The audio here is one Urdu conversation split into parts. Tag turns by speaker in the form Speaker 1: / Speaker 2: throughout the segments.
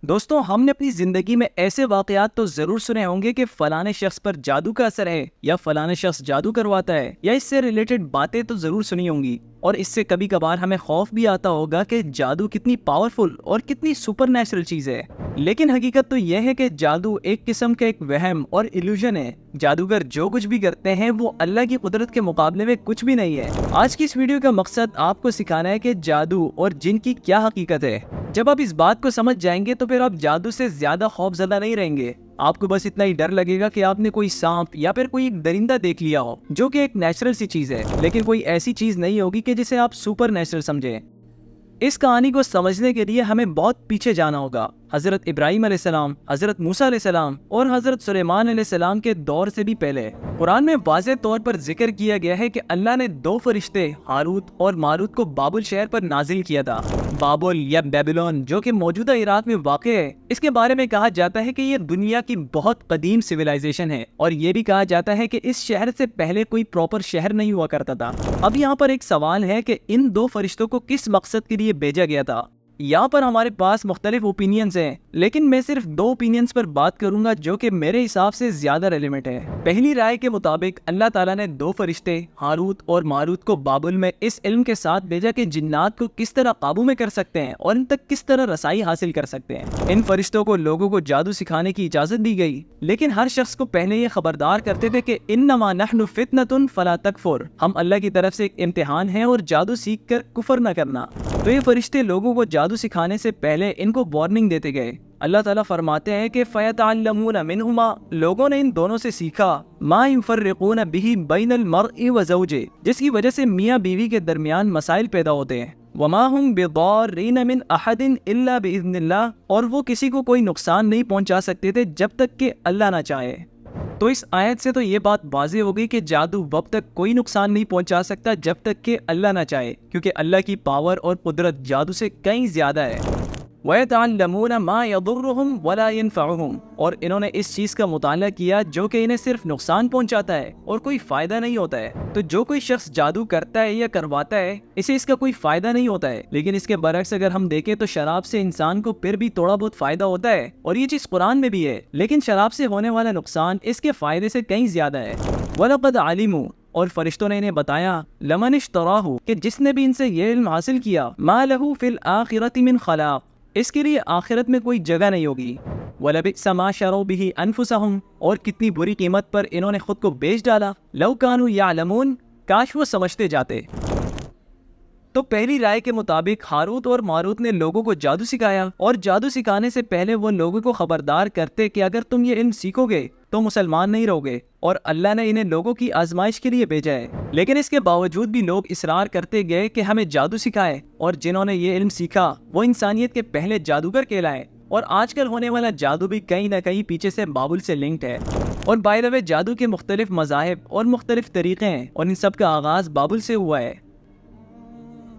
Speaker 1: دوستوں، ہم نے اپنی زندگی میں ایسے واقعات تو ضرور سنے ہوں گے کہ فلانے شخص پر جادو کا اثر ہے یا فلانے شخص جادو کرواتا ہے، یا اس سے ریلیٹڈ باتیں تو ضرور سنی ہوں گی، اور اس سے کبھی کبھار ہمیں خوف بھی آتا ہوگا کہ جادو کتنی پاورفل اور کتنی سپر نیچرل چیز ہے۔ لیکن حقیقت تو یہ ہے کہ جادو ایک قسم کا ایک وہم اور ایلیوژن ہے۔ جادوگر جو کچھ بھی کرتے ہیں وہ اللہ کی قدرت کے مقابلے میں کچھ بھی نہیں ہے۔ آج کی اس ویڈیو کا مقصد آپ کو سکھانا ہے کہ جادو اور جن کی کیا حقیقت ہے۔ جب آپ اس بات کو سمجھ جائیں گے تو پھر آپ جادو سے زیادہ خوف زدہ نہیں رہیں گے۔ آپ کو بس اتنا ہی ڈر لگے گا کہ آپ نے کوئی سانپ یا پھر کوئی ایک درندہ دیکھ لیا ہو، جو کہ ایک نیچرل سی چیز ہے، لیکن کوئی ایسی چیز نہیں ہوگی کہ جسے آپ سپر نیچرل سمجھیں۔ اس کہانی کو سمجھنے کے لیے ہمیں بہت پیچھے جانا ہوگا۔ حضرت ابراہیم علیہ السلام، حضرت موسیٰ علیہ السلام اور حضرت سلیمان علیہ السلام کے دور سے بھی پہلے قرآن میں واضح طور پر ذکر کیا گیا ہے کہ اللہ نے دو فرشتے ہاروت اور ماروت کو بابل شہر پر نازل کیا تھا۔ بابل یا بیبلون جو کہ موجودہ عراق میں واقع ہے، اس کے بارے میں کہا جاتا ہے کہ یہ دنیا کی بہت قدیم سویلائزیشن ہے، اور یہ بھی کہا جاتا ہے کہ اس شہر سے پہلے کوئی پراپر شہر نہیں ہوا کرتا تھا۔ اب یہاں پر ایک سوال ہے کہ ان دو فرشتوں کو کس مقصد کے لیے بھیجا گیا تھا؟ یہاں پر ہمارے پاس مختلف اوپینینز ہیں، لیکن میں صرف دو اوپینینز پر بات کروں گا جو کہ میرے حساب سے زیادہ ریلیونٹ ہے۔ پہلی رائے کے مطابق اللہ تعالیٰ نے دو فرشتے ہاروت اور ماروت کو بابل میں اس علم کے ساتھ بھیجا کہ جنات کو کس طرح قابو میں کر سکتے ہیں اور ان تک کس طرح رسائی حاصل کر سکتے ہیں۔ ان فرشتوں کو لوگوں کو جادو سکھانے کی اجازت دی گئی، لیکن ہر شخص کو پہلے یہ خبردار کرتے تھے کہ انما نحن فتنۃ فلا تکفر، ہم اللہ کی طرف سے ایک امتحان ہیں اور جادو سیکھ کر کفر نہ کرنا۔ تو یہ فرشتے لوگوں کو جادو سکھانے سے پہلے ان کو وارننگ دیتے گئے۔ اللہ تعالیٰ فرماتے ہیں کہ فَيَتَعَلَّمُونَ مِنْهُمَا، لوگوں نے ان دونوں سے سیکھا، مَا يُفَرِّقُونَ بِهِ بَيْنَ الْمَرْءِ وَزَوْجِهِ، جس کی وجہ سے میاں بیوی کے درمیان مسائل پیدا ہوتے ہیں۔ وَمَا هُمْ بِضَارِّينَ مِنْ أَحَدٍ إِلَّا بِإِذْنِ اللَّهِ، اور وہ کسی کو کوئی نقصان نہیں پہنچا سکتے تھے جب تک کہ اللہ نہ چاہے۔ تو اس آیت سے تو یہ بات واضح ہو گئی کہ جادو وب تک کوئی نقصان نہیں پہنچا سکتا جب تک کہ اللہ نہ چاہے، کیونکہ اللہ کی پاور اور قدرت جادو سے کہیں زیادہ ہے۔ وَيَتَعَلَّمُونَ مَا يَضُرُّهُمْ وَلَا يَنفَعُهُمْ، اور انہوں نے اس چیز کا مطالعہ کیا جو کہ انہیں صرف نقصان پہنچاتا ہے اور کوئی فائدہ نہیں ہوتا ہے۔ تو جو کوئی شخص جادو کرتا ہے یا کرواتا ہے، اسے اس کا کوئی فائدہ نہیں ہوتا ہے، لیکن اس کے برعکس اگر ہم دیکھیں تو شراب سے انسان کو پھر بھی تھوڑا بہت فائدہ ہوتا ہے، اور یہ چیز قرآن میں بھی ہے، لیکن شراب سے ہونے والا نقصان اس کے فائدے سے کہیں زیادہ ہے۔ وَلَقَدْ عَلِمُوا، اور فرشتوں نے انہیں بتایا، لَمَنِ اشْتَرَاهُ، کہ جس نے بھی ان سے یہ علم حاصل کیا، مَا لَهُ فِي الْآخِرَةِ مِنْ خَلَاقٍ، اس کے لیے آخرت میں کوئی جگہ نہیں ہوگی۔ وَلَبِئْسَ مَا شَرَوْا بِهِ أَنفُسَهُمْ، اور کتنی بری قیمت پر انہوں نے خود کو بیچ ڈالا، لَوْ كَانُوا يَعْلَمُونَ، کاش وہ سمجھتے جاتے۔ تو پہلی رائے کے مطابق ہاروت اور ماروت نے لوگوں کو جادو سکھایا، اور جادو سکھانے سے پہلے وہ لوگوں کو خبردار کرتے کہ اگر تم یہ علم سیکھو گے تو مسلمان نہیں رہو گے، اور اللہ نے انہیں لوگوں کی آزمائش کے لیے بھیجا ہے۔ لیکن اس کے باوجود بھی لوگ اصرار کرتے گئے کہ ہمیں جادو سکھائے، اور جنہوں نے یہ علم سیکھا وہ انسانیت کے پہلے جادوگر کہلائے۔ اور آج کل ہونے والا جادو بھی کہیں نہ کہیں پیچھے سے بابل سے لنکڈ ہے۔ اور بائی دا وے، جادو کے مختلف مذاہب اور مختلف طریقے ہیں، اور ان سب کا آغاز بابل سے ہوا ہے۔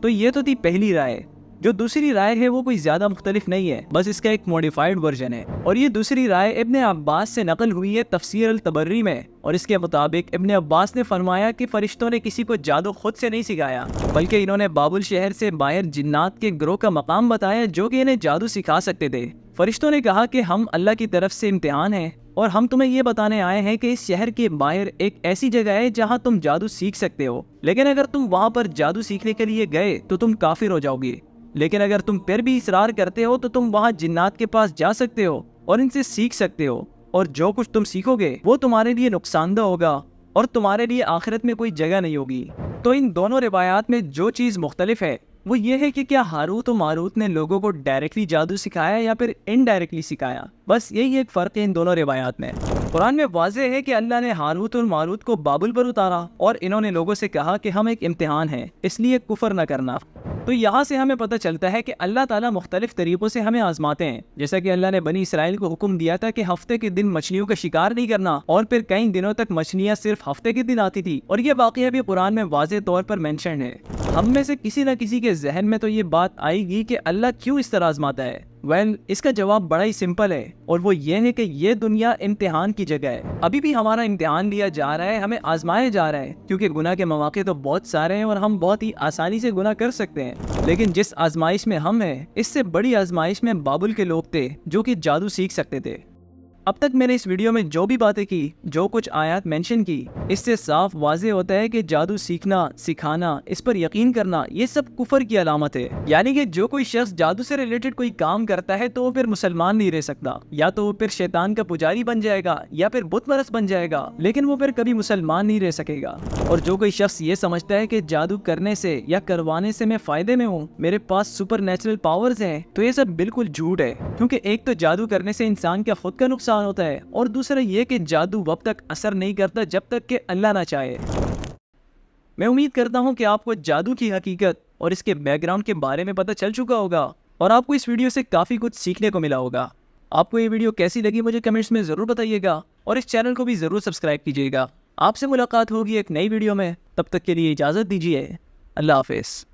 Speaker 1: تو یہ تو تھی پہلی رائے۔ جو دوسری رائے ہے وہ کوئی زیادہ مختلف نہیں ہے، بس اس کا ایک موڈیفائڈ ورژن ہے، اور یہ دوسری رائے ابن عباس سے نقل ہوئی ہے تفسیر الطبری میں، اور اس کے مطابق ابن عباس نے فرمایا کہ فرشتوں نے کسی کو جادو خود سے نہیں سکھایا، بلکہ انہوں نے بابل شہر سے باہر جنات کے گروہ کا مقام بتایا جو کہ انہیں جادو سکھا سکتے تھے۔ فرشتوں نے کہا کہ ہم اللہ کی طرف سے امتحان ہیں، اور ہم تمہیں یہ بتانے آئے ہیں کہ اس شہر کے باہر ایک ایسی جگہ ہے جہاں تم جادو سیکھ سکتے ہو، لیکن اگر تم وہاں پر جادو سیکھنے کے لیے گئے تو تم کافر ہو جاؤ گے، لیکن اگر تم پھر بھی اصرار کرتے ہو تو تم وہاں جنات کے پاس جا سکتے ہو اور ان سے سیکھ سکتے ہو، اور جو کچھ تم سیکھو گے وہ تمہارے لیے نقصان دہ ہوگا اور تمہارے لیے آخرت میں کوئی جگہ نہیں ہوگی۔ تو ان دونوں روایات میں جو چیز مختلف ہے وہ یہ ہے کہ کیا ہاروت و ماروت نے لوگوں کو ڈائریکٹلی جادو سکھایا یا پھر انڈائریکٹلی سکھایا، بس یہی ایک فرق ہے ان دونوں روایات میں۔ قرآن میں واضح ہے کہ اللہ نے ہاروت اور ماروت کو بابل پر اتارا، اور انہوں نے لوگوں سے کہا کہ ہم ایک امتحان ہیں، اس لیے کفر نہ کرنا۔ تو یہاں سے ہمیں پتہ چلتا ہے کہ اللہ تعالیٰ مختلف طریقوں سے ہمیں آزماتے ہیں، جیسا کہ اللہ نے بنی اسرائیل کو حکم دیا تھا کہ ہفتے کے دن مچھلیوں کا شکار نہیں کرنا، اور پھر کئی دنوں تک مچھلیاں صرف ہفتے کے دن آتی تھی، اور یہ واقعہ بھی قرآن میں واضح طور پر مینشن ہے۔ ہم میں سے کسی نہ کسی کے ذہن میں تو یہ بات آئے گی کہ اللہ کیوں اس طرح آزماتا ہے، اس کا جواب بڑا ہی سمپل ہے اور وہ یہ ہے کہ یہ دنیا امتحان کی جگہ ہے. ابھی بھی ہمارا امتحان لیا جا رہا ہے, ہمیں آزمایا جا رہا ہے, کیونکہ گناہ کے مواقع تو بہت سارے ہیں اور ہم بہت ہی آسانی سے گناہ کر سکتے ہیں. لیکن جس آزمائش میں ہم ہیں, اس سے بڑی آزمائش میں بابل کے لوگ تھے جو کہ جادو سیکھ سکتے تھے. اب تک میں نے اس ویڈیو میں جو بھی باتیں کی, جو کچھ آیات مینشن کی, اس سے صاف واضح ہوتا ہے کہ جادو سیکھنا, سکھانا, اس پر یقین کرنا, یہ سب کفر کی علامت ہے. یعنی کہ جو کوئی شخص جادو سے ریلیٹڈ کوئی کام کرتا ہے تو وہ پھر مسلمان نہیں رہ سکتا, یا تو وہ پھر شیطان کا پجاری بن جائے گا یا پھر بت پرست بن جائے گا, لیکن وہ پھر کبھی مسلمان نہیں رہ سکے گا. اور جو کوئی شخص یہ سمجھتا ہے کہ جادو کرنے سے یا کروانے سے میں فائدے میں ہوں, میرے پاس سپر نیچرل پاورز ہیں, تو یہ سب بالکل جھوٹ ہے. کیونکہ ایک تو جادو کرنے سے انسان کا خود کا نقصان ہوتا ہے, اور دوسرا یہ کہ جادو وقت تک اثر نہیں کرتا جب تک کہ اللہ نہ چاہے. میں امید کرتا ہوں کہ آپ کو جادو کی حقیقت اور اس کے بیک گراؤنڈ کے بارے میں پتہ چل چکا ہوگا, اور آپ کو اس ویڈیو سے کافی کچھ سیکھنے کو ملا ہوگا. آپ کو یہ ویڈیو کیسی لگی مجھے کمنٹس میں ضرور بتائیے گا, اور اس چینل کو بھی ضرور سبسکرائب کیجیے گا. آپ سے ملاقات ہوگی ایک نئی ویڈیو میں, تب تک کے لیے اجازت دیجیے. اللہ حافظ.